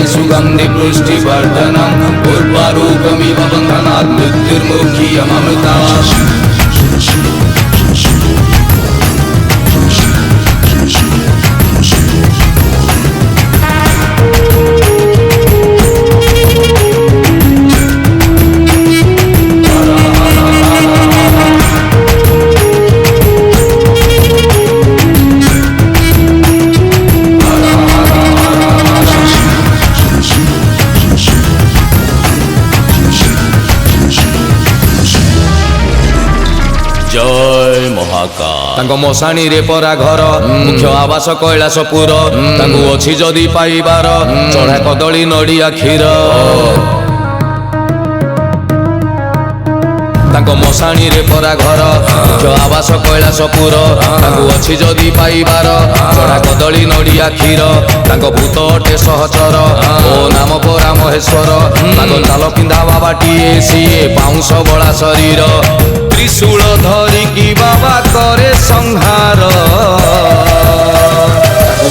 सुगंधि पुष्टिवर्धनम् उर्वारुकमिव बन्धनात् मृत्युर्मुखीयममृता। जय महाकाल। तांको मशाणी रे परा घर मुख्य आवास कैलासपुर तांको अछि जदि पाइबार चढ़ा कदली नड़िया क्षीर। तांको मशाणी रे परा घर मुख्य आवास कैलासपुर तांको अछि जदि पाइबार चढ़ा कदली नड़िया क्षीर। तांको भूत अटे सहचर ओ नाम परा महेश्वर तांको चाल पिंधा बाबाटीए सीए पाउंस बड़ा शरीर त्रिशूल धरिकी बाबा करे संहार।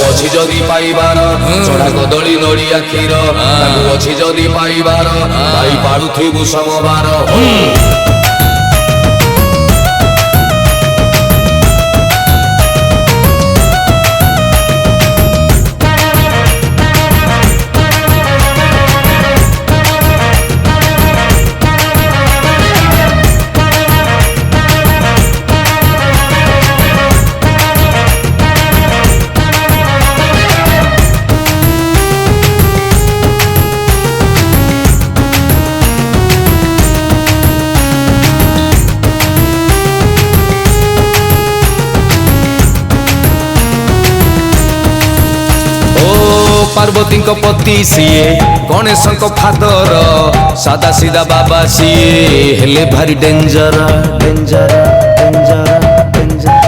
अछि जदि पाइबार चढ़ा कदली नड़िया क्षीर अछि जदि पाइबार भाई पाड़ुथिबु समबार। पार्वती पति सीए गणेश फादर सादा सीधा बाबा सीए हेले भारी danger danger danger danger.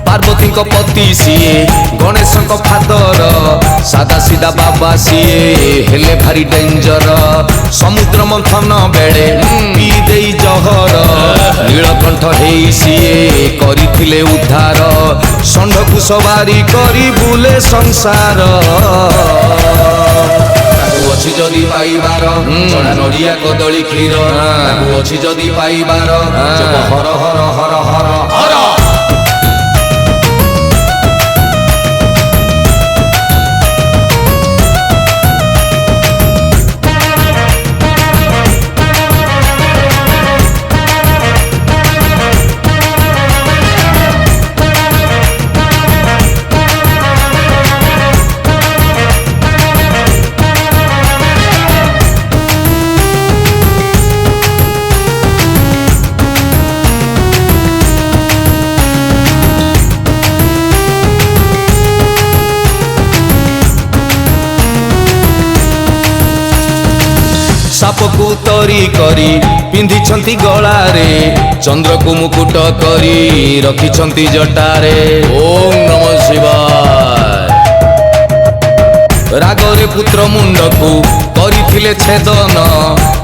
Parvati पति सीए गणेश फादर सादा सीधा बाबा सीए हेले भारी डेंजर। समुद्र मंथन बेड़े पी देई जहर नीलकंठ हेई सीए करिथिले उद्धार षंढକୁ सवारी करी बुले संसार। अछि जदि पाइबार चढ़ा नड़िया कदली क्षीर अछि जदि पाइबार हर हर हर हर हर। सापकु तरी करी पिंधिछंती गलारे चंद्र को मुकुट करी रखिछंती जटारे। ओम नमः शिवाय। रागरे पुत्र मुंड को करिथिले छेदन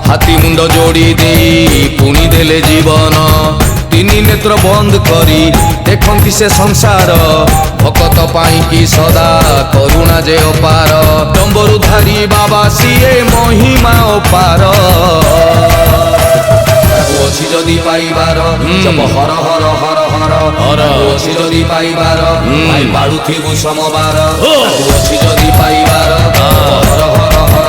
हाथी मुंड जोड़ी देई पुनी देले जीवन। तीनी नेत्र बंद करी देखंती से संसार भक्त पाई की सदा करुणा जे अपार। डंबरु धारी बाबा सीए महिमा अपार। अछि जदि पाइबार जब हर हर हर हर हर अछि जदि पाइबार भाई पाड़ुथिबु समबार। अछि जदि पाइबार हर हर हर